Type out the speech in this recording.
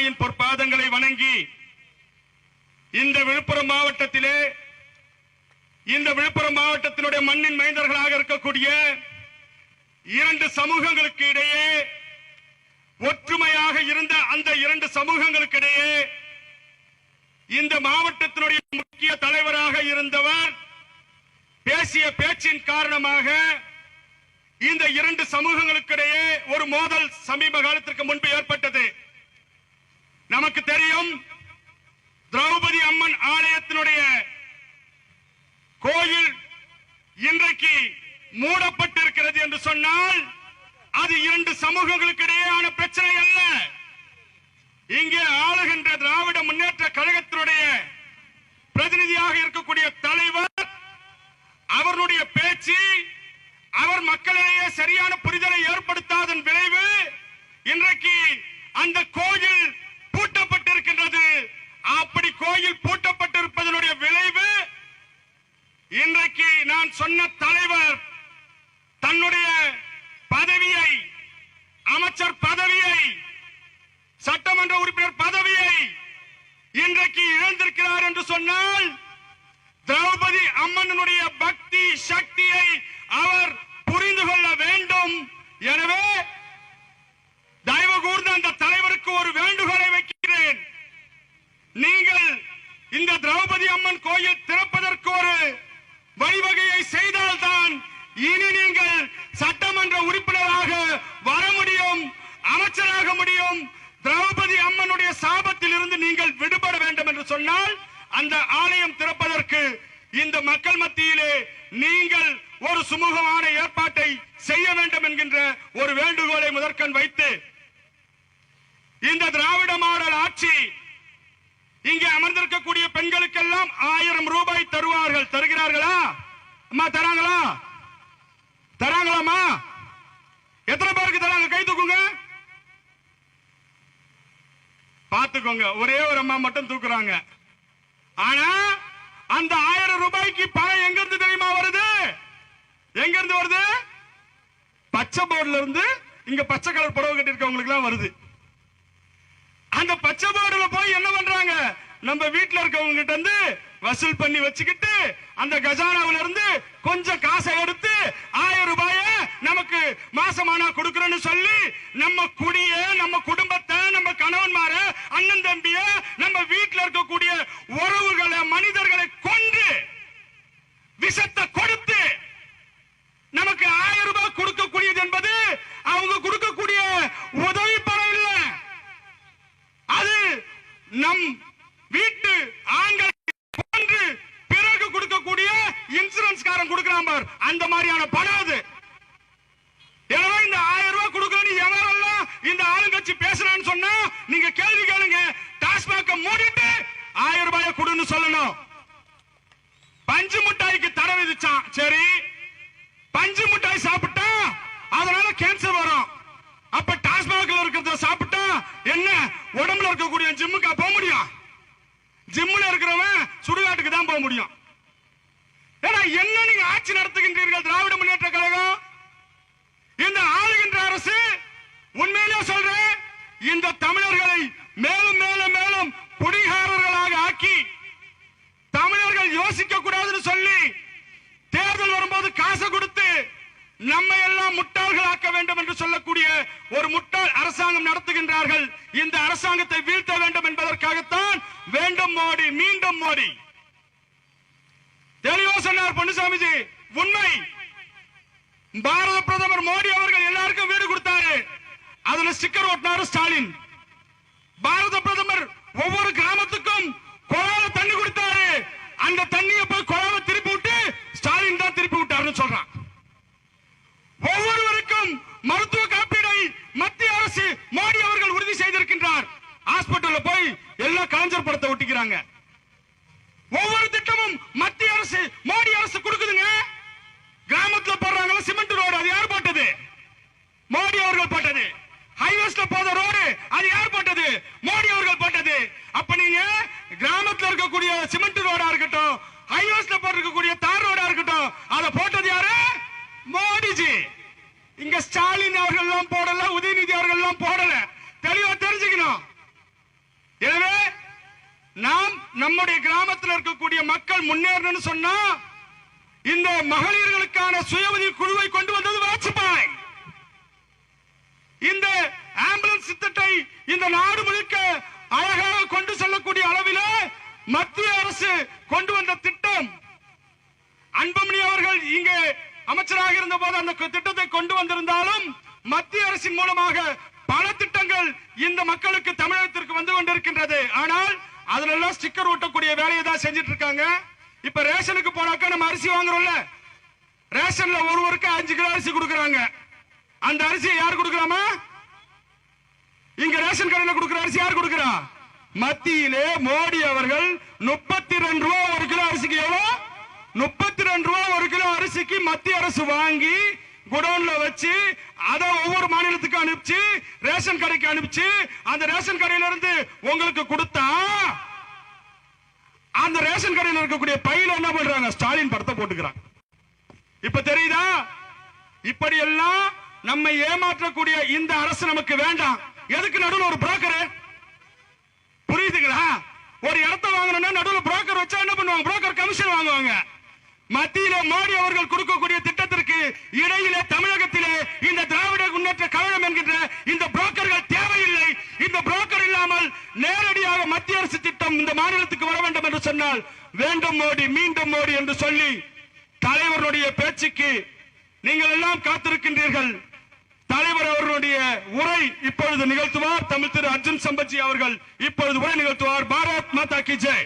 தாயின் பொற்பாதங்களை வணங்கி இந்த விழுப்புரம் மாவட்டத்திலே இந்த விழுப்புரம் மாவட்டத்தினுடைய மண்ணின் மைந்தர்களாக இருக்கக்கூடிய இரண்டு சமூகங்களுக்கு இடையே ஒற்றுமையாக இருந்த அந்த இரண்டு சமூகங்களுக்கு இடையே இந்த மாவட்டத்தினுடைய முக்கிய தலைவராக இருந்தவர் பேசிய பேச்சின் காரணமாக இந்த இரண்டு சமூகங்களுக்கிடையே ஒரு மோதல் சமீப காலத்திற்கு முன்பு ஏற்பட்டது. நமக்கு தெரியும், திரௌபதி அம்மன் ஆலயத்தினுடைய கோயில் இன்றைக்கு மூடப்பட்டிருக்கிறது என்று சொன்னால் அது இரண்டு சமூகங்களுக்கு இடையேயான பிரச்சனை அல்ல. இங்கே ஆளுகின்ற திராவிட முன்னேற்ற கழகத்தினுடைய பிரதிநிதியாக இருக்கக்கூடிய தலைவர் அவருடைய பேச்சு அவர் மக்களிடையே சரியான புரிதலை ஏற்படுத்தாதன் விளைவு இன்றைக்கு அந்த கோயில் பூட்டப்பட்டிருக்கின்றது. அப்படி கோயில் பூட்டப்பட்டிருப்பதனுடைய விளைவு இன்றைக்கு நான் சொன்ன தலைவர் தன்னுடைய பதவியை, அமைச்சர் பதவியை, சட்டமன்ற உறுப்பினர் பதவியை இன்றைக்கு இழந்திருக்கிறார் என்று சொன்னால் திரௌபதி அம்மனுடைய பக்தி சக்தியை அவர் புரிந்து கொள்ள வேண்டும். எனவே தயவு கூர்ந்து அந்த தலைவருக்கு ஒரு வேண்டுகோளை வைக்கிறேன். நீங்கள் இந்த திரௌபதி அம்மன் கோயில் திறப்பதற்கு ஒரு வழிவகையை செய்தால்தான் இனி நீங்கள் சட்டமன்ற உறுப்பினராக வர முடியும், அமைச்சராக முடியும். திரௌபதி அம்மனுடைய சாபத்தில் இருந்து நீங்கள் விடுபட வேண்டும் என்று சொன்னால் அந்த ஆலயம் திறப்பதற்கு இந்த மக்கள் மத்தியிலே நீங்கள் ஒரு சுமூகமான ஏற்பாட்டை செய்ய வேண்டும் என்கின்ற ஒரு வேண்டுகோளை முதற்கண் வைத்து இந்த திராவிட மாடல் ஆட்சி இங்கே அமர்ந்திருக்கக்கூடிய பெண்களுக்கெல்லாம் 1000 ரூபாய் தருவார்கள். தருகிறார்களா அம்மா? தராங்களா? தராங்களாமா? எத்தனை பேருக்கு தராங்க? கை தூக்குங்க. பாத்துக்கோங்க, ஒரே ஒரு அம்மா மட்டும் தூக்குறாங்க. ஆனா அந்த 1000 ரூபாய்க்கு பணம் எங்க இருந்து தெரியுமா வருது? எங்க இருந்து வருது? பச்சை போர்டுல இருந்து. இங்க பச்சை கலர் புடவை கட்டி இருக்கவங்களுக்கு எல்லாம் வருது. அந்த பச்சை போர்டுல போய் என்ன பண்றாங்க? நம்ம வீட்டுல இருக்கவங்க கிட்ட இருந்து வசூல் பண்ணி வச்சுக்கிட்டு அந்த கஜானாவில இருந்து கொஞ்சம் காசை எடுத்து 1000 ரூபாய நமக்கு மாசமானா கொடுக்கறேன்னு சொல்லி நம்ம குடிய, நம்ம குடும்பத்தை, நம்ம கணவன்மார, அண்ணன் தம்பிய, நம்ம வீட்டுல இருக்கக்கூடிய உறவுகளை, மனிதர்களை கொண்டு விஷத்தை கொடுத்து நமக்கு 1000 ரூபாய் கொடுக்கக்கூடியது என்பது அவங்க கொடுக்கக்கூடிய உதவி பணம் இல்ல. அது நம் வீட்டு ஆண்கள் கொண்டு பிறகு கொடுக்கக்கூடிய இன்சூரன்ஸ் காரன் கொடுக்கிறான் பார், அந்த மாதிரியான பணம் அது. எனவே இந்த 1000 ரூபாய் கொடுக்கணும் எவரெல்லாம் இந்த ஆளுங்கட்சி பேசுறான்னு சொன்னா நீங்க கேள்வி கேளுங்க. டாஸ்மாக மூடிட்டு 1000 ரூபாய் கொடுன்னு சொல்லணும். பஞ்சு மிட்டாய்க்கு தடை விதிச்சான். சரி, பஞ்சு மிட்டாய் சாப்பிட்டா அதனால கேன்சர் வரும். அப்ப டாஸ்மாக்ல இருக்கிறத சாப்பிட்டா என்ன உடம்புல இருக்கக்கூடிய ஜிம்முக்கா போக முடியும்? ஜிம்முல இருக்கிறவன் சுடுகாட்டுக்கு தான் போக முடியும். ஏன்னா என்ன நீங்க ஆட்சி நடத்துகின்றீர்கள் திராவிட முன்னேற்ற கழகம்? இந்த ஆளுகின்ற அரசு உண்மையிலே சொல்றேன், இந்த தமிழர்களை மேலும் மேலும் மேலும் குடிகாரர்களாக ஆக்கி தமிழர்கள் யோசிக்க கூடாதுன்னு சொல்லி தேர்தல் வரும்போது காசை கொடுத்து நம்மை எல்லாம் முட்டாள்களாக்க வேண்டும் என்று சொல்லக்கூடிய ஒரு முட்டாள் அரசாங்கம் நடத்துகின்றார்கள். இந்த அரசாங்கத்தை வீழ்த்த வேண்டும் என்பதற்காகத்தான் வேண்டும் மோடி, மீண்டும் மோடி. தெளிவா சொன்னார் பொன்னுசாமிஜி. உண்மை. பாரத பிரதமர் மோடி அவர்கள் எல்லாருக்கும் வீடு கொடுத்தாரு. அதுல ஸ்டிக்கர் ஓட்டினாரு ஸ்டாலின். பாரத பிரதமர் ஒவ்வொரு கிராமத்துக்கும் குழால தண்ணி கொடுத்தாரு. அந்த தண்ணியை போய் குழாவை திருப்பி விட்டு ஸ்டாலின் தான் திருப்பி விட்டாருன்னு சொல்றான். ஒவ்வொருவருக்கும் மருத்துவ காப்பீடை மத்திய அரசு மோடி அவர்கள் உறுதி செய்திருக்கின்றார். ஹாஸ்பிட்டல்ல போய் எல்லா கலைஞர் படத்தை ஒட்டிக்கிறாங்க. ஒவ்வொரு திட்டமும் மத்திய அரசு மோடி அரசு கொடுக்குதுங்க. கிராமத்துல போடுறாங்க சிமெண்ட் ரோடு, அது யார் போட்டது? மோடி அவர்கள் போட்டது. ஹைவேஸ்ல போற ரோடு அது யார் போட்டது? மோடி அவர்கள் போட்டது. அப்ப நீங்க கிராமத்துல இருக்கக்கூடிய சிமெண்ட் ரோடா இருக்கட்டும், ஹைவேஸ்ல போட்டிருக்கக்கூடிய தார் ரோடா இருக்கட்டும், அதை போட்டது யாரு? மோடிஜி. இங்க ஸ்டாலின் அவர்கள் எல்லாம் போடல, உதயநிதி அவர்கள் எல்லாம் போடல. தெளிவா தெரிஞ்சுக்கணும். நம்முடைய கிராமத்தில் இருக்கக்கூடிய மக்கள் முன்னேறணும்னு சொன்னா இந்த மகளிர்களுக்கான சுய உதவி குழுவை கொண்டு வந்தது வாஜ்பாய். இந்த ஆம்புலன்ஸ் திட்டத்தை இந்த நாடு முழுக்க அழகாக கொண்டு செல்லக்கூடிய அளவில் மத்திய அரசு கொண்டு வந்த திட்டம். அன்புமணி அவர்கள் இங்கே அமைச்சராக இருந்த போது அந்த திட்டத்தை கொண்டு வந்திருந்தாலும் மத்திய அரசின் மூலமாக பல திட்டங்கள் இந்த மக்களுக்கு தமிழகத்திற்கு வந்து கொண்டிருக்கின்றது. ஆனால் அதுல ஸ்டிக்கர் ஒட்டக்கூடிய வேலையை தான் செஞ்சிட்டு இருக்காங்க. இப்ப ரேஷனுக்கு போனாக்கா நம்ம அரிசி வாங்குறோம்ல, ரேஷன்ல ஒருவருக்கு 5 கிலோ அரிசி கொடுக்கறாங்க. அந்த அரிசியை யார் கொடுக்கறாமா? இங்க ரேஷன் கடையில் கொடுக்கிற அரிசி யார் கொடுக்கிறா? மத்தியிலே மோடி அவர்கள் 32 ரூபாய் ஒரு கிலோ அரிசிக்கு. எவ்வளவு? 32 ரூபாய் ஒரு கிலோ அரிசிக்கு மத்திய அரசு வாங்கி குடோன்ல வச்சு அதை ஒவ்வொரு மாநிலத்துக்கு அனுப்பிச்சு ரேஷன் கடைக்கு அனுப்பிச்சு அந்த ரேஷன் கடையில இருந்து உங்களுக்கு கொடுத்தா அந்த ரேஷன் கடையில் இருக்கக்கூடிய பையில என்ன பண்றாங்க? ஸ்டாலின் படத்தை போட்டுக்கிறாங்க. இப்ப தெரியுதா? இப்படி எல்லாம் நம்மை ஏமாற்றக்கூடிய இந்த அரசு நமக்கு வேண்டாம். எதுக்கு நடுவில் ஒரு புரோக்கர்? புரியுதுங்களா? ஒரு இடத்தை வாங்கணும்னா நடுவில் புரோக்கர் வச்சா என்ன பண்ணுவாங்க? புரோக்கர் கமிஷன் வாங்குவாங்க. மத்தியில மோடி அவர்கள் கொடுக்கக்கூடிய திட்டத்திற்கு இடையிலே தமிழகத்திலே இந்த திராவிட முன்னேற்ற கழகம் என்கின்ற இந்த புரோக்கர்கள் தேவையில்லை. இந்த புரோக்கர் இல்லாமல் நேரடியாக மத்திய அரசு திட்டம் இந்த மாநிலத்துக்கு வர வேண்டும் என்று சொன்னால் வேண்டும் மோடி, மீண்டும் மோடி என்று சொல்லி தலைவருடைய பேச்சுக்கு நீங்கள் எல்லாம் காத்திருக்கின்றீர்கள். தலைவர் அவர்களுடைய உரை இப்பொழுது நிகழ்த்துவார். தமிழ் திரு அர்ஜுன் சம்பத்ஜி அவர்கள் இப்பொழுது உரை நிகழ்த்துவார். பாரத் மாதா கி ஜெய்.